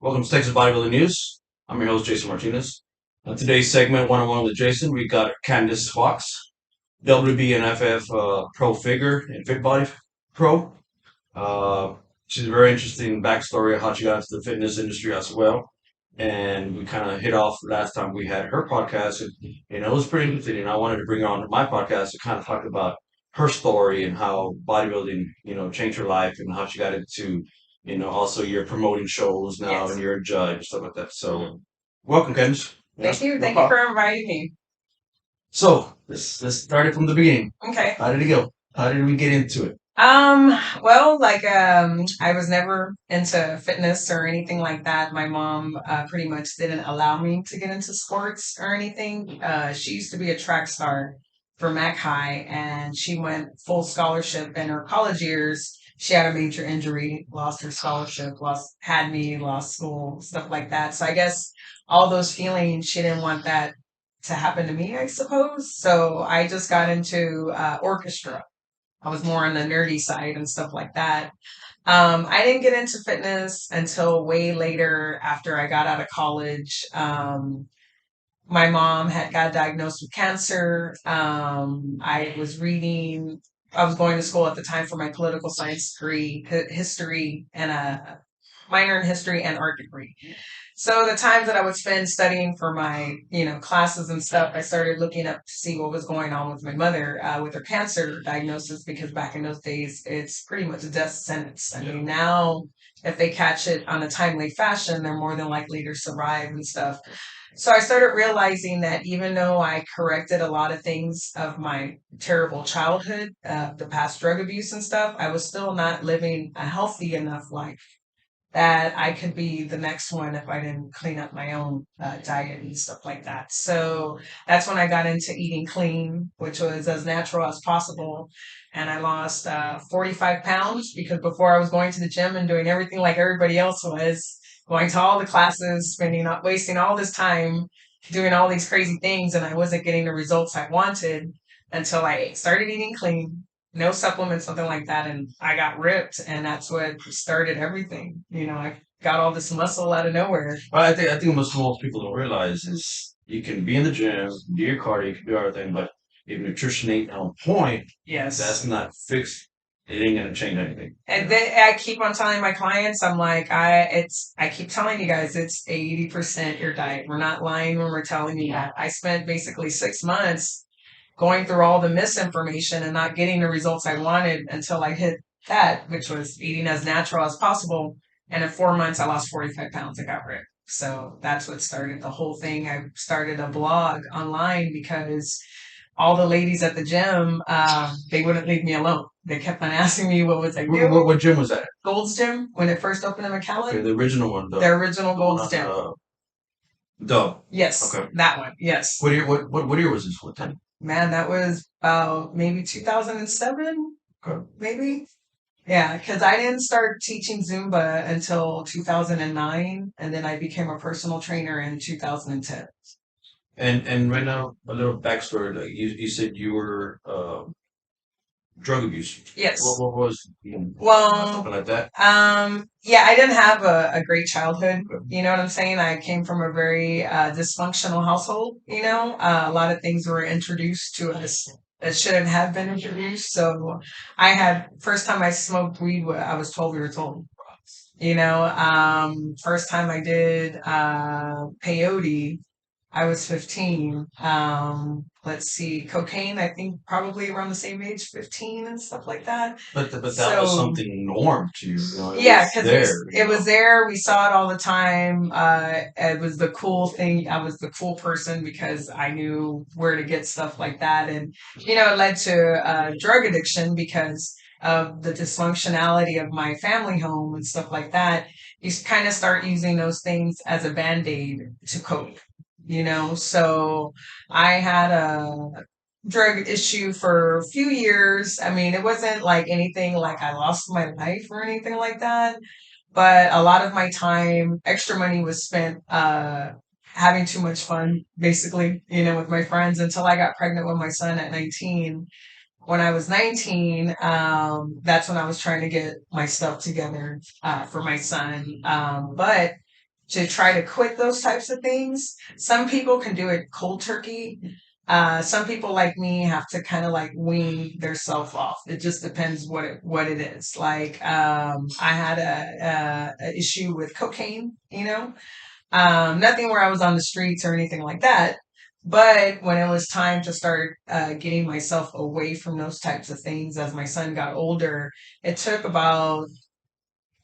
Welcome to Texas Bodybuilding News. I'm your host, Jason Martinez. Today's segment, one-on-one with Jason, we got Candace Foxx, WNBF pro figure and fit body pro. She's a very interesting backstory of how she got into the fitness industry as well. And we kind of hit off last time we had her podcast, and it was pretty interesting. And I wanted to bring her on my podcast to kind of talk about her story and how bodybuilding, changed her life and how she got into, also you're promoting shows now and Yes. you're a judge and stuff like that. So, welcome, Kendra. Thank you. No Thank you problem. for inviting me. So let's start it from the beginning. Okay. How did it go? How did we get into it? I was never into fitness or anything like that. My mom pretty much didn't allow me to get into sports or anything. She used to be a track star for Mac High, and she went full scholarship in her college years. She had a major injury, lost her scholarship, lost school, stuff like that. So I guess all those feelings, she didn't want that to happen to me, I suppose. So I just got into orchestra. I was more on the nerdy side and stuff like that. I didn't get into fitness until way later after I got out of college. My mom had got diagnosed with cancer. I was going to school at the time for my political science degree, history, and a minor in history and art degree. So the times that I would spend studying for my, classes and stuff, I started looking up to see what was going on with my mother with her cancer diagnosis because back in those days, it's pretty much a death sentence. I mean, now if they catch it on a timely fashion, they're more than likely to survive and stuff. So I started realizing that even though I corrected a lot of things of my terrible childhood, the past drug abuse and stuff, I was still not living a healthy enough life that I could be the next one if I didn't clean up my own diet and stuff like that. So that's when I got into eating clean, which was as natural as possible. And I lost 45 pounds because before I was going to the gym and doing everything like everybody else was, going to all the classes, wasting all this time doing all these crazy things, and I wasn't getting the results I wanted until I started eating clean, no supplements, something like that, and I got ripped, and that's what started everything. I got all this muscle out of nowhere. Well, I think most people don't realize is you can be in the gym, do your cardio, you can do everything, but if nutrition ain't on point, Yes. that's not fixed. It ain't gonna change anything. And then I keep on telling my clients, I'm like, I keep telling you guys, it's 80% your diet. We're not lying when we're telling you that. I spent basically 6 months going through all the misinformation and not getting the results I wanted until I hit that, which was eating as natural as possible. And in 4 months, I lost 45 pounds and got ripped. So that's what started the whole thing. I started a blog online because all the ladies at the gym, they wouldn't leave me alone. They kept on asking me what was I What, doing. what gym was that? Gold's Gym when it first opened in McAllen. Okay, the original one, The original Gold's Gym. Dub. Yes, Okay. that one. Yes. What year? What year was this? What time? Man, that was about maybe 2007, Okay. maybe. Yeah, because I didn't start teaching Zumba until 2009, and then I became a personal trainer in 2010. And right now, a little backstory. Like you said you were drug abuse. Yes. What was Well, something like that? Yeah, I didn't have a great childhood. You know what I'm saying? I came from a very dysfunctional household. A lot of things were introduced to us that shouldn't have been introduced. So first time I smoked weed, I was 12 years old. First time I did peyote, I was 15. Let's see, cocaine, I think probably around the same age, 15 and stuff like that. But that was So, something norm to you. It yeah, was because there. it was there. We saw it all the time. It was the cool thing. I was the cool person because I knew where to get stuff like that. And, it led to drug addiction because of the dysfunctionality of my family home and stuff like that. You kind of start using those things as a band-aid to cope. So I had a drug issue for a few years. I mean, it wasn't like anything like I lost my life or anything like that, but a lot of my time, extra money was spent having too much fun, basically, with my friends until I got pregnant with my son at 19. When I was 19, that's when I was trying to get my stuff together for my son. But to try to quit those types of things. Some people can do it cold turkey. Some people like me have to kind of like wean their self off. It just depends what it is. Like I had a issue with cocaine, nothing where I was on the streets or anything like that. But when it was time to start getting myself away from those types of things as my son got older, it took about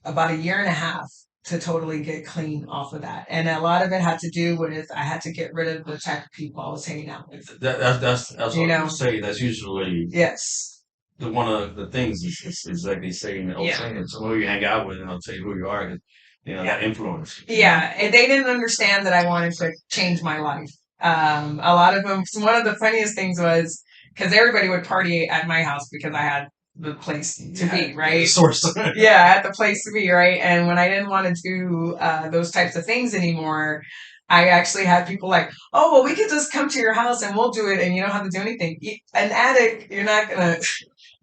a year and a half to totally get clean off of that. And a lot of it had to do with I had to get rid of the type of people I was hanging out with. That's what I was gonna say. That's usually Yes. one of the things is like they say in the old saying, it's who you hang out with, and I'll tell you who you are. That influence. Yeah, and they didn't understand that I wanted to change my life. A lot of them. One of the funniest things was because everybody would party at my house because I had the place to be, right? Source. Yeah, I had the place to be, right? And when I didn't want to do those types of things anymore, I actually had people like, "Oh, well, we could just come to your house and we'll do it, and you don't have to do anything." An addict, you're not gonna.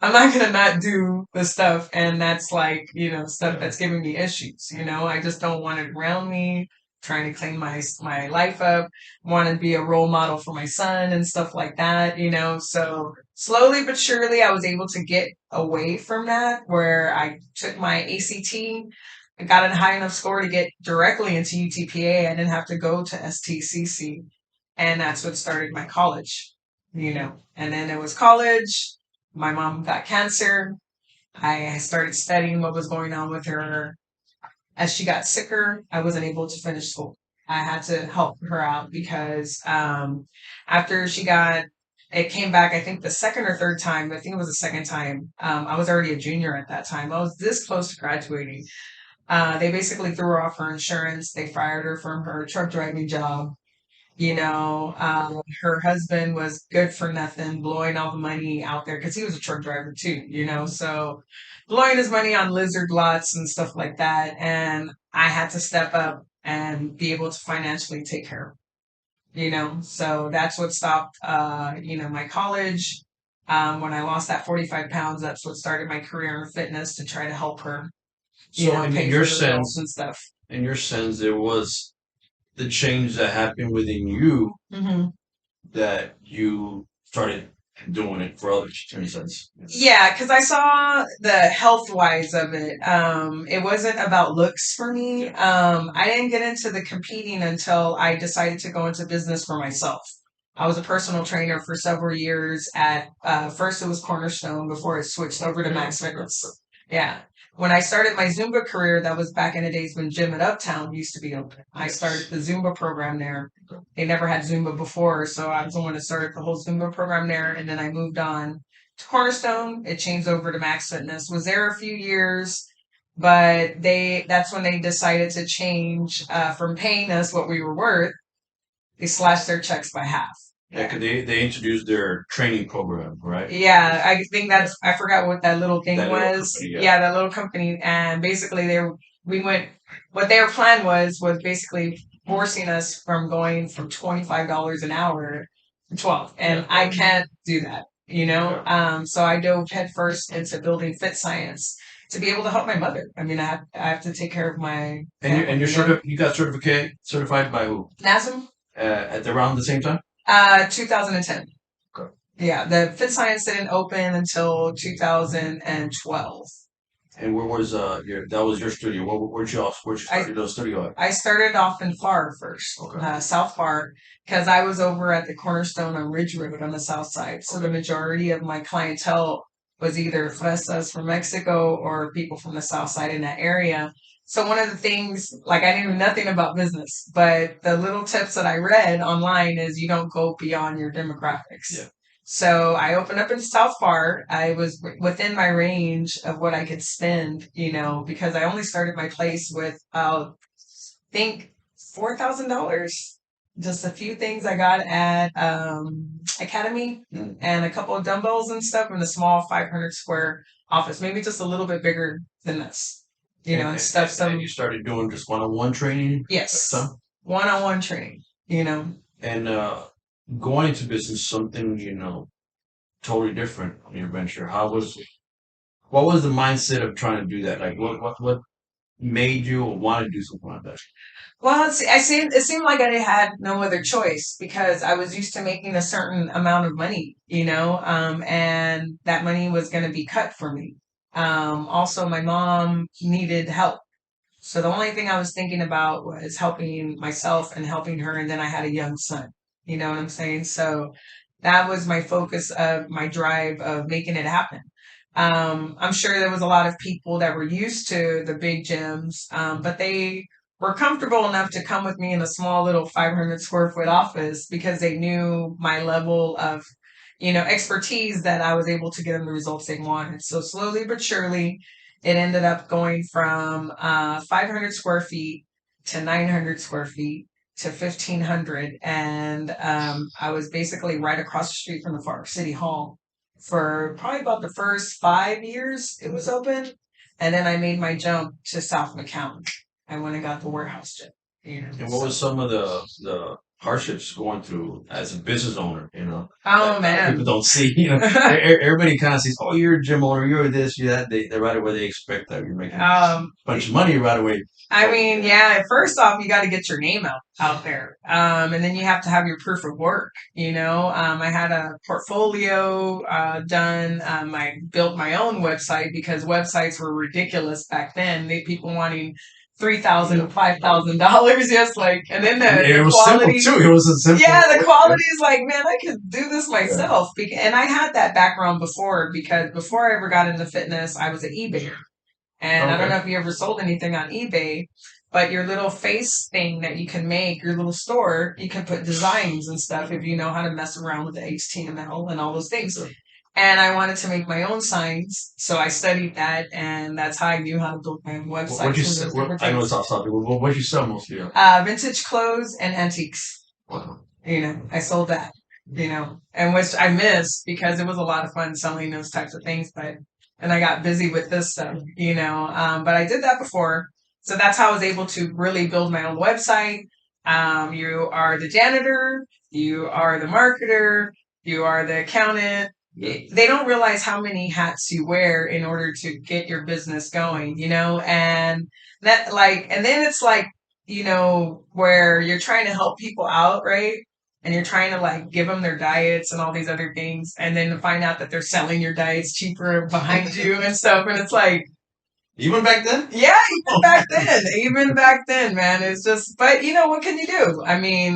I'm not gonna not do the stuff, and that's like stuff that's giving me issues. I just don't want it around me. Trying to clean my life up, want to be a role model for my son and stuff like that. So slowly but surely, I was able to get away from that. Where I took my ACT, I got a high enough score to get directly into UTPA. I didn't have to go to STCC, and that's what started my college. And then it was college. My mom got cancer. I started studying what was going on with her. As she got sicker, I wasn't able to finish school. I had to help her out because after it came back, I think the second or third time, I think it was the second time, I was already a junior at that time. I was this close to graduating. They basically threw her off her insurance. They fired her from her truck driving job. Her husband was good for nothing, blowing all the money out there because he was a truck driver too, so blowing his money on lizard lots and stuff like that. And I had to step up and be able to financially take care of so that's what stopped, my college. When I lost that 45 pounds, that's what started my career in fitness to try to help her, So in pay your for the bills sense, and stuff. there was the change that happened within you hmm that you started doing it for others, in a sense. Yeah, because I saw the health wise of it. It wasn't about looks for me. I didn't get into the competing until I decided to go into business for myself. I was a personal trainer for several years at first it was Cornerstone before it switched over to Max Fitness. Yeah. When I started my Zumba career, that was back in the days when Gym at Uptown used to be open. I started the Zumba program there. They never had Zumba before, so I was the one that started the whole Zumba program there, and then I moved on to Cornerstone. It changed over to Max Fitness. Was there a few years, but that's when they decided to change from paying us what we were worth. They slashed their checks by half. Yeah, 'cause they introduced their training program, right? Yeah, I think I forgot what that little thing That little was. company, Yeah, that little company. And basically we went, what their plan was basically forcing us from going from $25 an hour to 12. And I can't do that, so I dove headfirst into building fit science to be able to help my mother. I mean, I have to take care of my family, And you got certified by who? NASM, At around the same time? 2010. Okay. Yeah, the Fit Science didn't open until 2012. And where was that was your studio? Where'd you start your studio at? I started off in FAR first, Okay. South FAR, because I was over at the Cornerstone on Ridge Road on the south side. So the majority of my clientele was either fresas from Mexico or people from the south side in that area. So one of the things, like I knew nothing about business, but the little tips that I read online is you don't go beyond your demographics. Yeah. So I opened up in South Park. I was within my range of what I could spend, because I only started my place with, I think, $4,000. Just a few things I got at Academy and a couple of dumbbells and stuff in a small 500 square office, maybe just a little bit bigger than this, and stuff. And you started doing just one-on-one training? Yes, one-on-one training, And going into business, something, totally different in your venture. What was the mindset of trying to do that? Like what made you want to do something like that? Well, it seemed like I had no other choice because I was used to making a certain amount of money, and that money was going to be cut for me. Also, my mom needed help. So the only thing I was thinking about was helping myself and helping her. And then I had a young son. You know what I'm saying? So that was my focus of my drive of making it happen. I'm sure there was a lot of people that were used to the big gyms, but they were comfortable enough to come with me in a small little 500 square foot office because they knew my level of, expertise that I was able to get them the results they wanted. So slowly but surely, it ended up going from 500 square feet to 900 square feet to 1,500. And I was basically right across the street from the City Hall for probably about the first 5 years it was open. And then I made my jump to South McCown. I went and got the warehouse gym. And what So. was some of the hardships going through as a business owner? Oh People man. don't see. Everybody kind of sees, oh, you're a gym owner, you're this, you're that. They right away they expect that you're making a bunch of money right away. I mean, yeah, first off, you got to get your name out there. And then you have to have your proof of work, I had a portfolio done. I built my own website because websites were ridiculous back then. People wanting $3,000, $5,000, just like, and then It the was simple quality. too. It was a simple. Yeah, the quality is like, man, I could do this myself. And I had that background before because before I ever got into fitness, I was an eBayer. And I don't know if you ever sold anything on eBay, but your little face thing that you can make, your little store, you can put designs and stuff if you know how to mess around with the HTML and all those things. Sure. And I wanted to make my own signs, so I studied that, and that's how I knew how to build my own website. What you sell? I know it's off topic. What you sell mostly? Vintage clothes and antiques. Wow. I sold that. And which I miss because it was a lot of fun selling those types of things, and I got busy with this stuff, but I did that before. So that's how I was able to really build my own website. You are the janitor, you are the marketer, you are the accountant. They don't realize how many hats you wear in order to get your business going, and and then it's like, where you're trying to help people out, right? And you're trying to like give them their diets and all these other things, and then to find out that they're selling your diets cheaper behind you and stuff, and it's like, even back then? Yeah, even back then, man. It's just, but what can you do? I mean,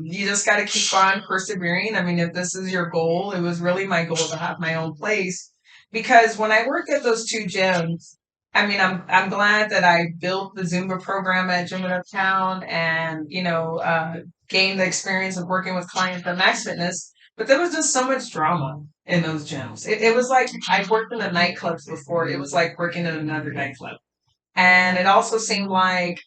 you just got to keep on persevering. I mean, if this is your goal, it was really my goal to have my own place because when I worked at those two gyms, I mean, I'm glad that I built the Zumba program at Gym in Uptown and gained the experience of working with clients at Max Fitness. But there was just so much drama in those gyms. It was like I've worked in the nightclubs before. It was like working in another nightclub. And it also seemed like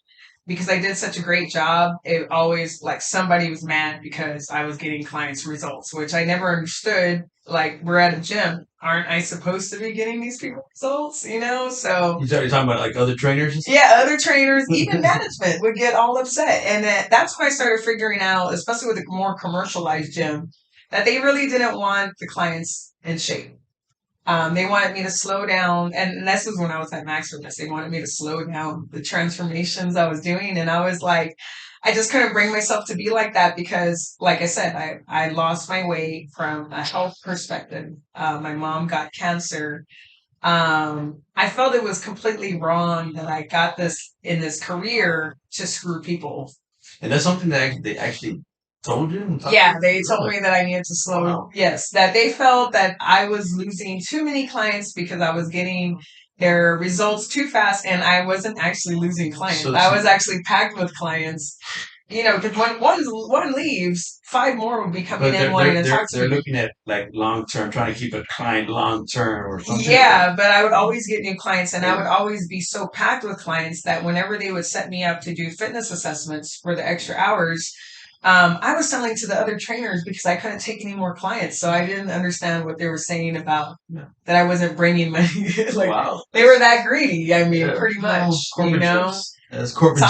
because I did such a great job, it always like somebody was mad because I was getting clients results, which I never understood. Like we're at a gym, aren't I supposed to be getting these people results? So You're talking about like other trainers? Yeah, other trainers, even management would get all upset, and that's when I started figuring out, especially with a more commercialized gym, that they really didn't want the clients in shape. They wanted me to slow down, and this was when I was at Max Fitness. They wanted me to slow down the transformations I was doing, and I was like, I just couldn't bring myself to be like that because, like I said, I lost my weight from a health perspective. My mom got cancer. I felt it was completely wrong that I got this in this career to screw people. And that's something that they actually told you? Yeah, they told me that I needed to slow. Wow. Yes, that they felt that I was losing too many clients because I was getting their results too fast, and I wasn't actually losing clients. I was actually packed with clients. Because when one leaves, five more will be coming in wanting to talk to they're me. looking at like long term, trying to keep a client long term or something. Yeah, but I would always get new clients, and I would always be so packed with clients that whenever they would set me up to do fitness assessments for the extra hours, I was selling to the other trainers because I couldn't take any more clients. So I didn't understand what they were saying about that I wasn't bringing money. Like wow. They were that greedy. I mean, pretty much, As corporate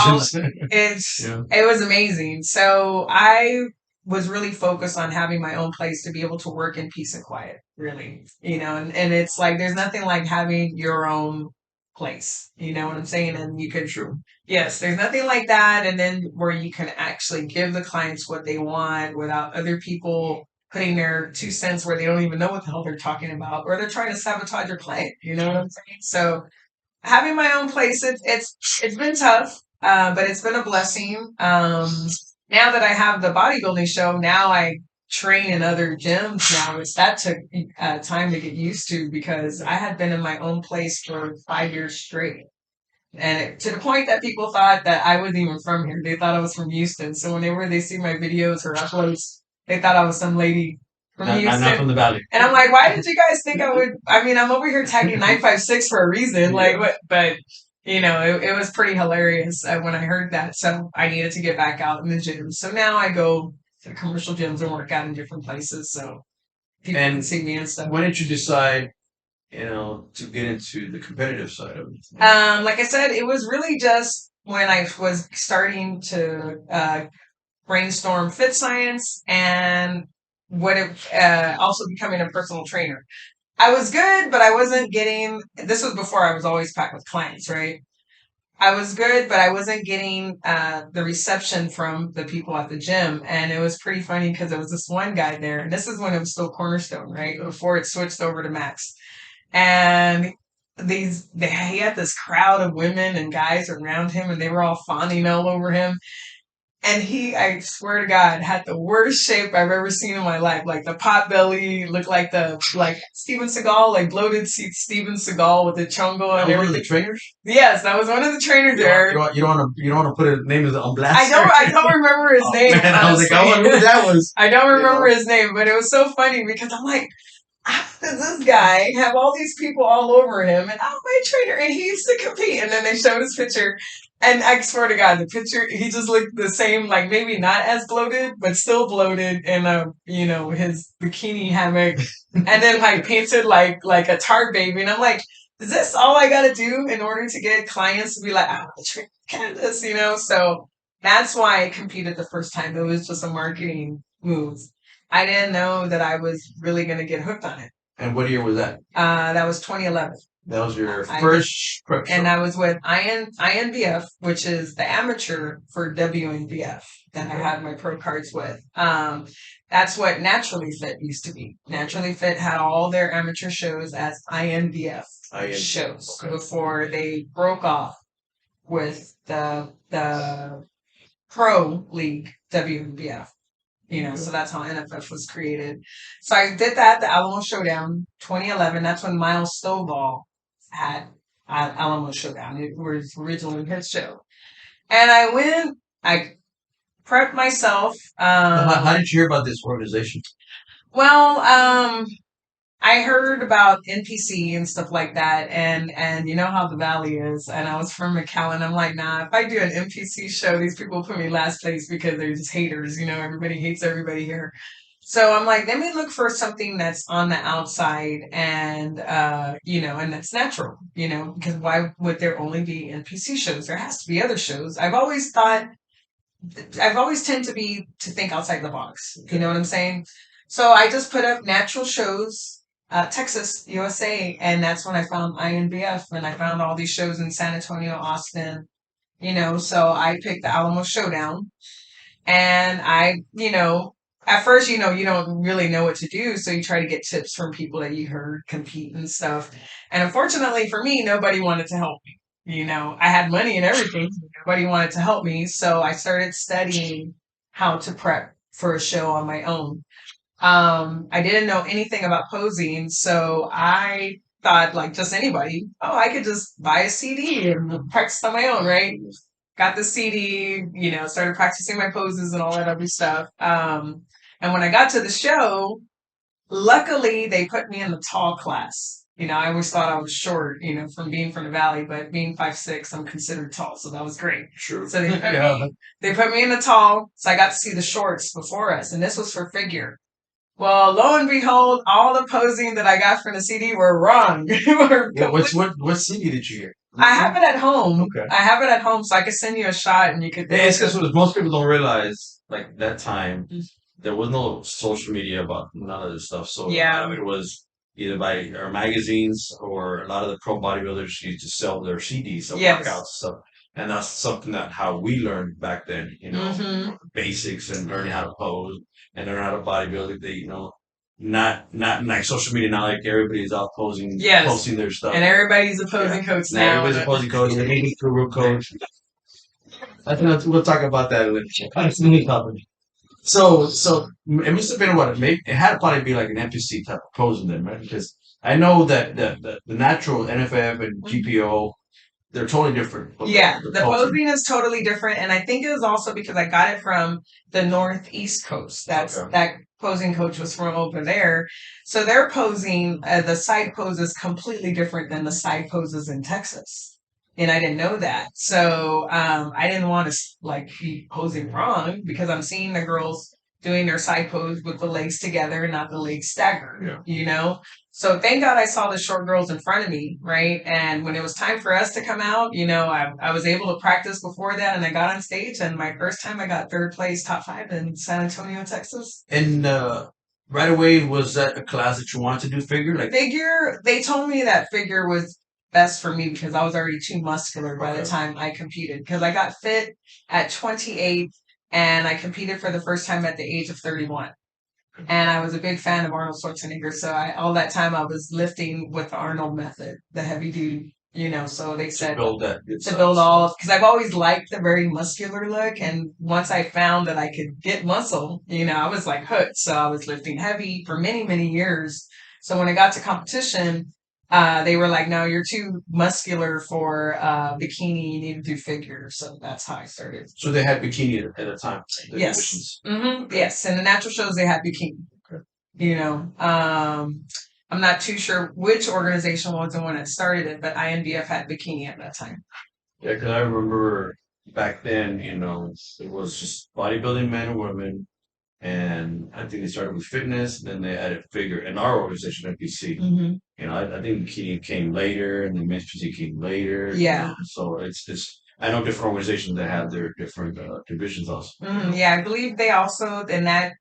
It was amazing. So I was really focused on having my own place to be able to work in peace and quiet, really, and it's like there's nothing like having your own place. You know what I'm saying? And you could, True. yes, there's nothing like that. And then where you can actually give the clients what they want without other people putting their 2 cents where they don't even know what the hell they're talking about, or they're trying to sabotage your client. You know what I'm saying? So having my own place, it's been tough, but it's been a blessing. Now that I have the bodybuilding show, now I train in other gyms. Now it's that took time to get used to because I had been in my own place for 5 years straight. And to the point that people thought that I wasn't even from here. They thought I was from Houston. So whenever they see my videos or uploads, they thought I was some lady from Not Houston. from the valley. And I'm like, why did you guys think I would? I mean, I'm over here tagging 956 for a reason. Like, what? But, it was pretty hilarious when I heard that. So I needed to get back out in the gym. So now I go to commercial gyms and work out in different places. So people can see me and stuff. When did you decide, to get into the competitive side of it? Like I said, it was really just when I was starting to brainstorm fit science and also becoming a personal trainer. I was good, but I wasn't getting. This was before I was always packed with clients, right? I was good, but I wasn't getting the reception from the people at the gym, and it was pretty funny because there was this one guy there, and this is when it was still Cornerstone, right? Before it switched over to Max. And he had this crowd of women and guys around him, and they were all fawning all over him. And I swear to God, had the worst shape I've ever seen in my life. Like the pot belly, looked like Steven Seagal, like bloated Steven Seagal with the chongo and everything. One of the trainers? Yes, that was one of the trainers there. You don't want to put his name on blast. I don't remember his name. Man, I was like, I wonder who that was. I don't remember his name, but it was so funny because I'm like, how does this guy have all these people all over him? And I'm my trainer, and he used to compete. And then they showed his picture. And I swear to God, the picture, he just looked the same, like maybe not as bloated, but still bloated in his bikini hammock. And then like painted like a tar baby. And I'm like, is this all I got to do in order to get clients to be like, I want to train Candace, So that's why I competed the first time. It was just a marketing move. I didn't know that I was really going to get hooked on it. And what year was that? That was 2011. That was your first prep show. And I was with INBF, which is the amateur for WNBF that I had my pro cards with. That's what Naturally Fit used to be. Naturally Fit had all their amateur shows as INBF shows before they broke off with the pro league WNBF. So that's how NFF was created. So I did that, the Alamo Showdown, 2011. That's when Miles Stovall had Alamo Showdown. It was originally his show. And I prepped myself. How did you hear about this organization? Well, I heard about NPC and stuff like that, and you know how the Valley is, and I was from McAllen. I'm like, nah, if I do an NPC show, these people put me last place because they're just haters. Everybody hates everybody here. So I'm like, let me look for something that's on the outside and, and that's natural, because why would there only be NPC shows? There has to be other shows. I've always tend to think outside the box. You know what I'm saying? So I just put up natural shows, Texas, USA, and that's when I found INBF, and I found all these shows in San Antonio, Austin, so I picked the Alamo Showdown, and at first, you don't really know what to do, so you try to get tips from people that you heard compete and stuff. And unfortunately for me, nobody wanted to help me. I had money and everything. Nobody wanted to help me, so I started studying how to prep for a show on my own. I didn't know anything about posing, so I thought, like just anybody, I could just buy a CD and practice on my own, right? Got the CD, started practicing my poses and all that other stuff. And when I got to the show, luckily they put me in the tall class. I always thought I was short, from being from the Valley, but being 5'6", I'm considered tall, so that was great. Sure. So they put me in the tall, so I got to see the shorts before us, and this was for figure. Well, lo and behold, all the posing that I got from the CD were wrong. What CD did you get? I have it at home. Okay. I have it at home, so I could send you a shot, and you could. Yeah, it's because most people don't realize, like that time, there was no social media about none of this stuff. So yeah, it was either by our magazines or a lot of the pro bodybuilders used to sell their CDs of Yes. workouts. So, and that's something that how we learned back then, Hmm. basics and learning how to pose and learn how to bodybuild. They, not like social media now, like everybody's out posing, Yes. posting their stuff. And everybody's a posing coach Now now. everybody's a posing coach, they need a guru coach. I think we'll talk about that later. That's mini topic. So it must have been what maybe it had to probably be like an NPC type of posing then, right? Because I know that the natural NFF and GPO they're totally different. Yeah, the posing is totally different, and I think it was also because I got it from the Northeast coast. That posing coach was from over there, so their posing, the side pose is completely different than the side poses in Texas, and I didn't know that. So I didn't want to like be posing wrong because I'm seeing the girls doing their side pose with the legs together, not the legs staggered. So thank God I saw the short girls in front of me, right? And when it was time for us to come out, I was able to practice before that, and I got on stage, and my first time I got third place, top 5 in San Antonio, Texas. And right away, was that a class that you wanted to do figure? Like figure, they told me that figure was best for me because I was already too muscular by the time I competed. Because I got fit at 28, and I competed for the first time at the age of 31. And I was a big fan of Arnold Schwarzenegger. So all that time I was lifting with the Arnold method, the heavy duty, so they said to build all, because I've always liked the very muscular look. And once I found that I could get muscle, I was like hooked. So I was lifting heavy for many, many years. So when I got to competition, they were like, no, you're too muscular for bikini. You need to do figure. So that's how I started. So they had bikini at the time. Yes. Yes. In the natural shows, they had bikini. I'm not too sure which organization was the one that started it, but INBF had bikini at that time. Yeah, because I remember back then, it was just bodybuilding men and women. And I think they started with fitness, then they added figure. In our organization, FBC, I think bikini came later, and then men's physique came later. Yeah. So it's I know different organizations that have their different divisions also. Yeah, I believe they also in that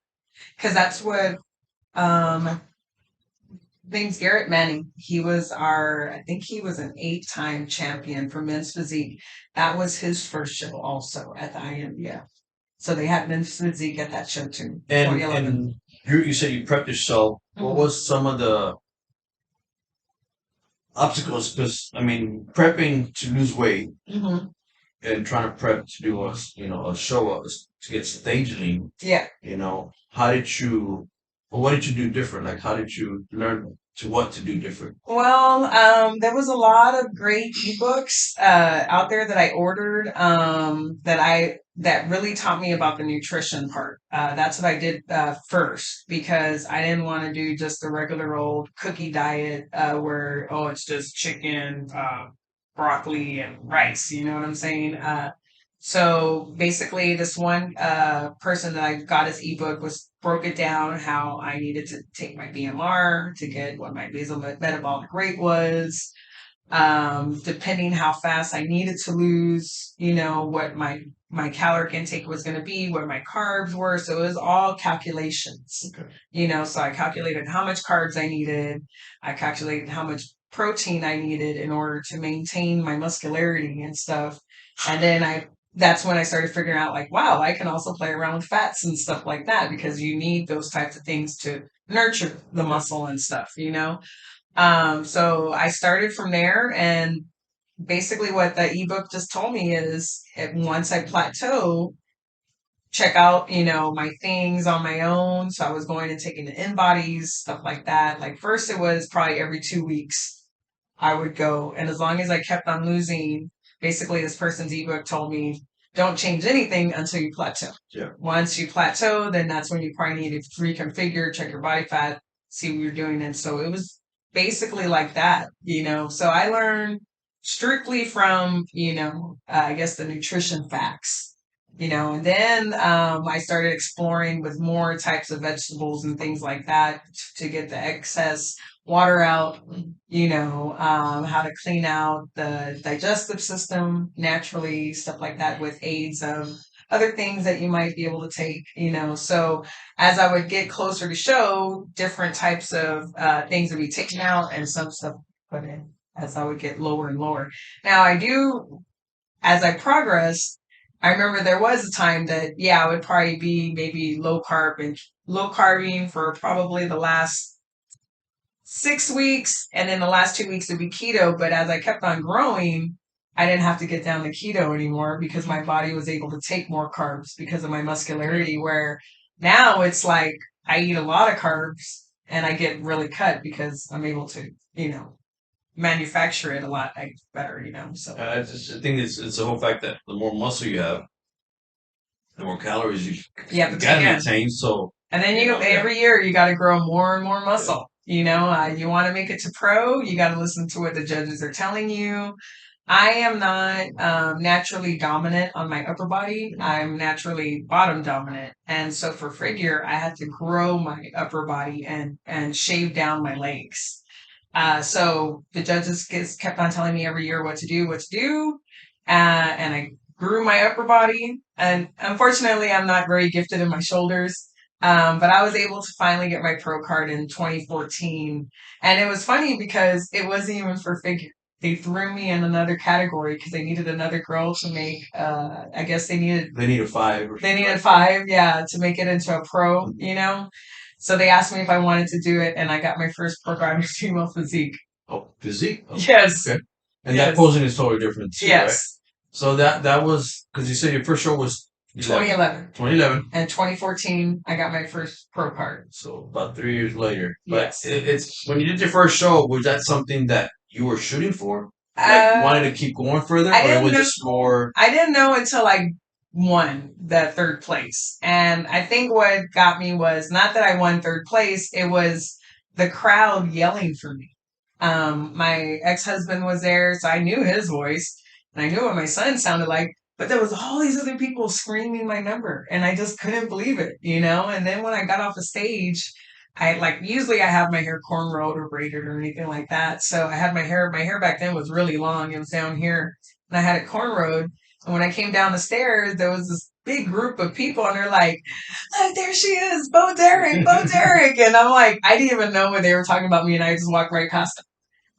because that's what name's Garrett Manning. I think he was an 8-time champion for men's physique. That was his first show also at the INBF. So they had men's physique at that show too. And you said you prepped yourself. What was some of the obstacles? Because prepping to lose weight and trying to prep to do a show to get stage lean. Yeah. How did you? Well, what did you do different? Like, how did you learn what to do different? Well, there was a lot of great ebooks out there that I ordered that really taught me about the nutrition part. That's what I did first because I didn't want to do just the regular old cookie diet where it's just chicken, broccoli, and rice. You know what I'm saying? So basically, this one person that I got his ebook broke it down how I needed to take my BMR to get what my basal metabolic rate was, depending how fast I needed to lose, what my caloric intake was going to be, what my carbs were. So it was all calculations, so I calculated how much carbs I needed. I calculated how much protein I needed in order to maintain my muscularity and stuff. And then that's when I started figuring out like, wow, I can also play around with fats and stuff like that because you need those types of things to nurture the muscle and stuff, So I started from there, and basically what the ebook just told me is once I plateau, check out, my things on my own. So I was going and taking the InBodies, stuff like that. Like first it was probably every 2 weeks I would go. And as long as I kept on losing, basically this person's ebook told me, don't change anything until you plateau. Yeah. Once you plateau, then that's when you probably need to reconfigure, check your body fat, see what you're doing. And so it was basically like that, So I learned strictly from, I guess the nutrition facts. And then I started exploring with more types of vegetables and things like that to get the excess water out, how to clean out the digestive system naturally, stuff like that with aids of other things that you might be able to take, So as I would get closer to show, different types of things would be taken out and some stuff put in as I would get lower and lower. Now as I progressed, I remember there was a time that, I would probably be maybe low carbing for probably the last 6 weeks. And then the last 2 weeks would be keto. But as I kept on growing, I didn't have to get down to keto anymore because my body was able to take more carbs because of my muscularity, where now it's like I eat a lot of carbs and I get really cut because I'm able to, manufacture it a lot better, So I think it's the whole fact that the more muscle you have, the more calories you have to gotta take in. maintain. So And then every year you got to grow more and more muscle. You want to make it to pro, you got to listen to what the judges are telling you. I am not naturally dominant on my upper body. I'm naturally bottom dominant. And so for figure, I had to grow my upper body and shave down my legs. So the judges kept on telling me every year what to do. And I grew my upper body. And unfortunately, I'm not very gifted in my shoulders. But I was able to finally get my pro card in 2014. And it was funny because it wasn't even for figure. They threw me in another category because they needed another girl to make, I guess they needed a 5. they needed 5, to make it into a pro, So they asked me if I wanted to do it, and I got my first pro card in female physique. Oh, physique. Oh, Yes. okay. And that posing is totally different too, right? Yes. So that was because you said your first show was 2011. 2011. And 2014, I got my first pro card. So about 3 years later. But Yes. it's when you did your first show, was that something that you were shooting for? Like wanted to keep going further, or it was just more? I didn't know until I won the third place, and I think what got me was not that I won third place; it was the crowd yelling for me. My ex-husband was there, so I knew his voice, and I knew what my son sounded like. But there was all these other people screaming my number, and I just couldn't believe it, And then when I got off the stage, usually I have my hair cornrowed or braided or anything like that. So I had my hair back then was really long. It was down here and I had it cornrowed. And when I came down the stairs, there was this big group of people and they're like, oh, there she is, Bo Derek. And I'm like, I didn't even know when they were talking about me and I just walked right past them.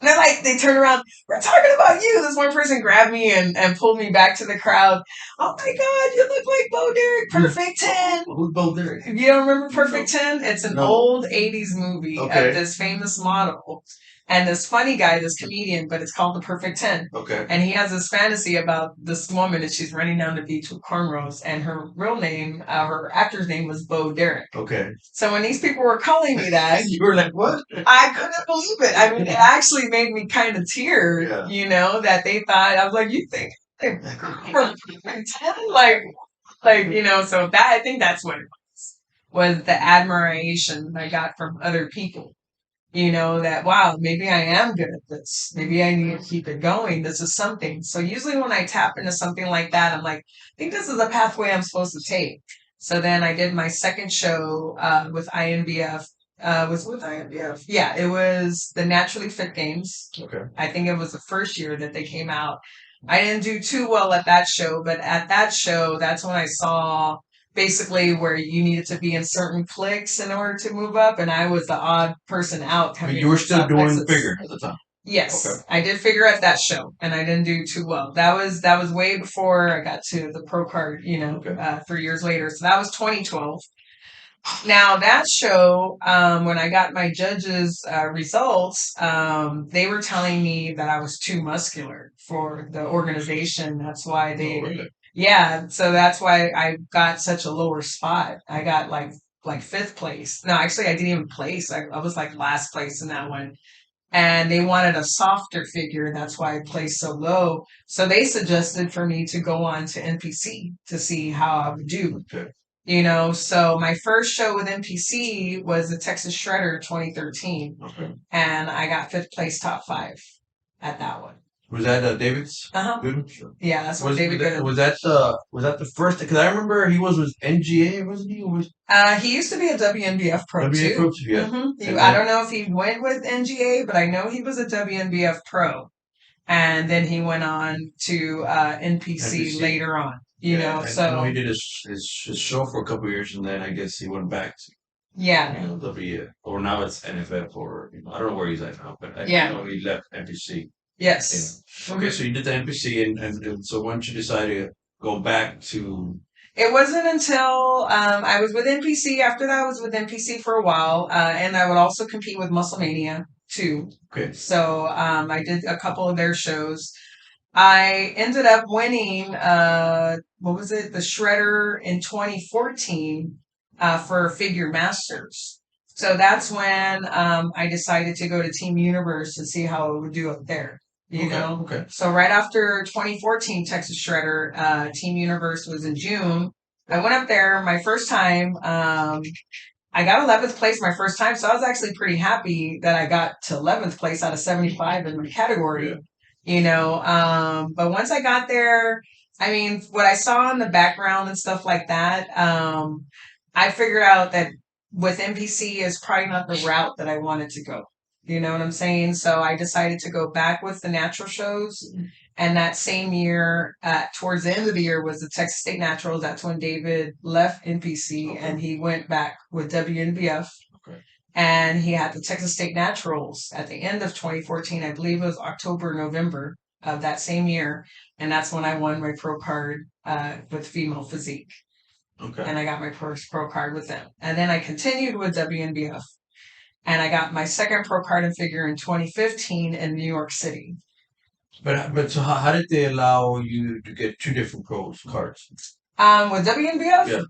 And they're like, they turn around, we're talking about you. This one person grabbed me and pulled me back to the crowd. Oh my God, you look like Bo Derek, Perfect 10. Who's Bo Derek? You don't remember Perfect 10? It's an old 80s movie of this famous model and this funny guy, this comedian, but it's called The Perfect 10. Okay. And he has this fantasy about this woman and she's running down the beach with cornrows and her real name, her actor's name was Bo Derek. Okay. So when these people were calling me that, you were like, what? I couldn't believe it. I mean, it actually made me kind of tear, that they thought, I was like, you think, so that, I think that's what it was the admiration I got from other people. That, wow, maybe I am good at this. Maybe I need to keep it going. This is something. So usually when I tap into something like that, I'm like, I think this is a pathway I'm supposed to take. So then I did my second show with INBF. Was with INBF. Yeah, it was the Naturally Fit Games. Okay. I think it was the first year that they came out. I didn't do too well at that show, but at that show, that's when I saw basically where you needed to be in certain cliques in order to move up, and I was the odd person out. But you were still doing figure at the time. Yes, okay. I did figure at that show, and I didn't do too well. That was way before I got to the pro card. 3 years later. So that was 2012. Now that show, when I got my judges' results, they were telling me that I was too muscular for the organization. That's why they. Oh, really? Yeah, so that's why I got such a lower spot. I got like 5th place. No, actually, I didn't even place. I was like last place in that one. And they wanted a softer figure. That's why I placed so low. So they suggested for me to go on to NPC to see how I would do. Okay. So my first show with NPC was the Texas Shredder 2013. Okay. And I got 5th place top 5 at that one. Was that David's? Uh-huh. Sure. Yeah, that's what David did. Was that the first? Because I remember he was with NGA, wasn't he? He used to be a WNBF pro too. Pro too, yeah. Mm-hmm. I don't know if he went with NGA, but I know he was a WNBF pro. And then he went on to NPC later on. you Yeah, know. I know he So did his show for a couple of years, and then I guess he went back to yeah, WNBF, or now it's NFF, or I don't know where he's at now, but I yeah, know he left NPC. Yeah. yes. Okay, Mhm. so you did the NPC, and so when did you decide to go back to? It wasn't until I was with NPC. After that, I was with NPC for a while, and I would also compete with Musclemania too. Okay, So I did a couple of their shows. I ended up winning, what was it? The Shredder in 2014 for Figure Masters. So that's when I decided to go to Team Universe to see how it would do up there. You okay, know, okay. so right after 2014 Texas Shredder, Team Universe was in June. I went up there my first time. I got 11th place my first time, so I was actually pretty happy that I got to 11th place out of 75 in my category. Yeah. You know, but once I got there, I mean, what I saw in the background and stuff like that, I figured out that with NPC is probably not the route that I wanted to go. You know what I'm saying? So I decided to go back with the natural shows. And that same year, towards the end of the year, was the Texas State Naturals. That's when David left NPC and he went back with WNBF. Okay. And he had the Texas State Naturals at the end of 2014. I believe it was October, November of that same year. And that's when I won my pro card with female physique. Okay. And I got my first pro card with them. And then I continued with WNBF. And I got my second pro card and figure in 2015 in New York City. But so how did they allow you to get two different pros cards? With WNBF, Yeah.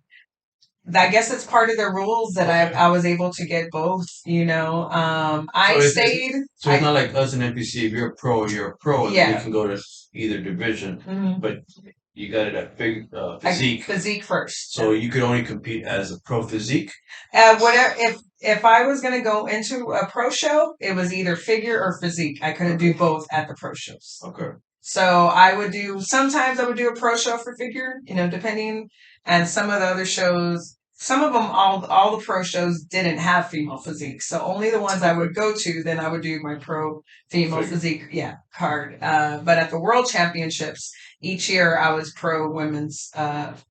I guess it's part of their rules that Okay. I was able to get both, you know. I So it's stayed. so it's not like us in NPC. If you're a pro, you're a pro, and then you Yeah. can go to either division. Mhm. But you got it at I- physique, Physique first. so you could only compete as a pro physique. Whatever. If I was gonna go into a pro show, it was either figure or physique. I couldn't do both at the pro shows. Okay. So I would do sometimes I would do a pro show for figure, you know, depending. And some of the other shows, some of them, all the pro shows didn't have female physique. So only the ones I would go to, then I would do my pro female Figure. physique, yeah, card. But at the World Championships each year, I was pro women's,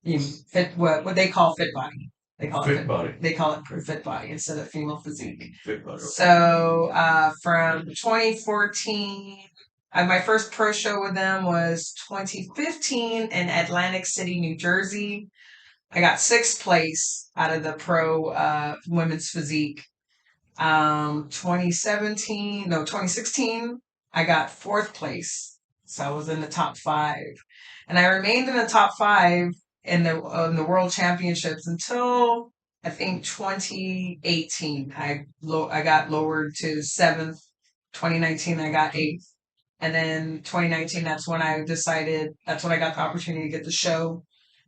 you know, fit what they call fit body. They call it Fit body. They call it pro fit body instead of female physique. Fit body. Okay. So from 2014. My first pro show with them was 2015 in Atlantic City, New Jersey. I got sixth place out of the pro women's physique. 2016, I got fourth place. So I was in the top 5. And I remained in the top 5 in the World Championships until I think 2018. I got lowered to 7th. 2019, I got 8th. And then 2019, that's when I got the opportunity to get the show.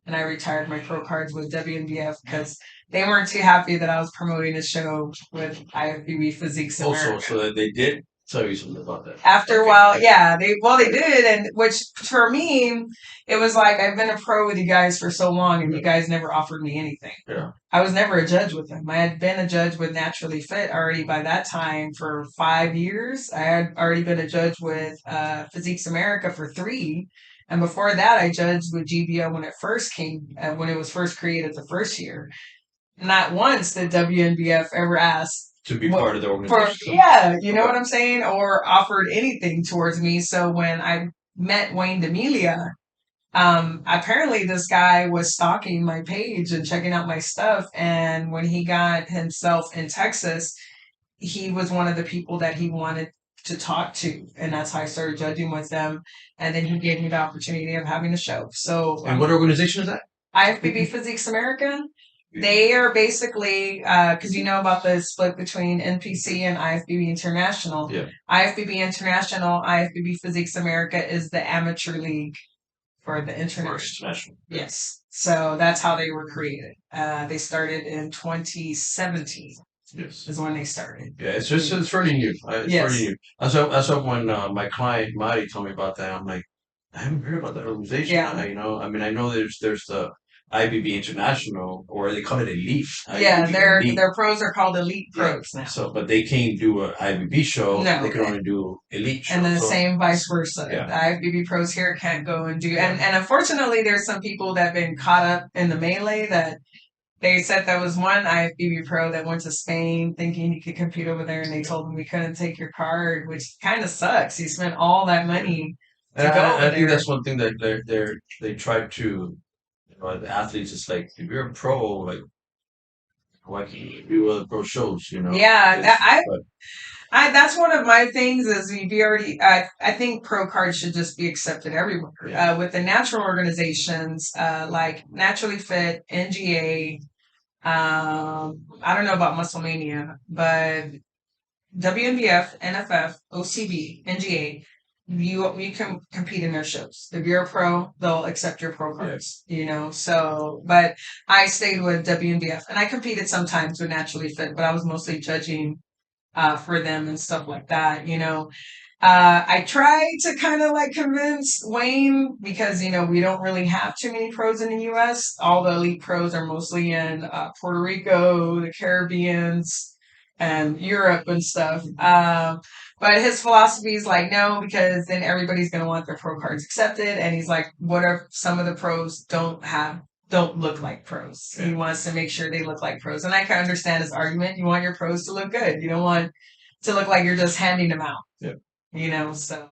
And I retired my pro cards with WNBF because they weren't too happy that I was promoting a show with IFBB Physiques Also, America. so that they did tell you something about that. After a while, yeah, they did, and which for me, it was like I've been a pro with you guys for so long, and you guys never offered me anything. Yeah. I was never a judge with them. I had been a judge with Naturally Fit already by that time for 5 years. I had already been a judge with Physiques America for 3. And before that, I judged with GBO when it first came, when it was first created the first year. Not once did WNBF ever ask To be part of the organization. yeah, you know what I'm saying, or offered anything towards me. So when I met Wayne D'Amelia, apparently this guy was stalking my page and checking out my stuff. And when he got himself in Texas, he was one of the people that he wanted to talk to, and that's how I started judging with them. And then he gave me the opportunity of having a show. So, And what organization is that? IFBB Physiques America. They are basically because you know about the split between NPC and IFBB International. Yeah. IFBB International, IFBB Physiques America is the amateur league for the international. Yes. So that's how they were created. They started in 2017. Yes. Is when they started. Yeah, it's fairly new. It's Yes. fairly new. That's what when my client Mari told me about that. I'm like, I haven't heard about that organization. Yeah. I mean, I know there's the IBB International, or they call it Elite. Yeah, IBB Elite. their pros are called elite Yeah. pros now. So, but they can't do an IBB show. No. They can only do Elite show. And the So, same vice versa. yeah. The IFBB pros here can't go and do. Yeah. And unfortunately, there's some people that have been caught up in the melee that they said there was one IFBB pro that went to Spain thinking he could compete over there, and they told him we couldn't take your card, which kind of sucks. He spent all that money to And go I over think there. that's one thing that they try to, the athletes, it's like, if you're a pro, like, why can't you do other pro shows, Yeah, But that's one of my things is we already. I think pro cards should just be accepted everywhere. Yeah. With the natural organizations like Naturally Fit, NGA. I don't know about Musclemania, but WNBF, NFF, OCB, NGA, you can compete in their shows. If you're a pro, they'll accept your pro cards. So but I stayed with WNBF and I competed sometimes with Naturally Fit, but I was mostly judging for them and stuff like that. I tried to kind of like convince Wayne because, we don't really have too many pros in the US. All the elite pros are mostly in Puerto Rico, the Caribbeans, and Europe and stuff. But his philosophy is like, no, because then everybody's going to want their pro cards accepted. And he's like, what if some of the pros don't look like pros? Yeah. He wants to make sure they look like pros. And I can understand his argument. You want your pros to look good. You don't want to look like you're just handing them out. Yeah. So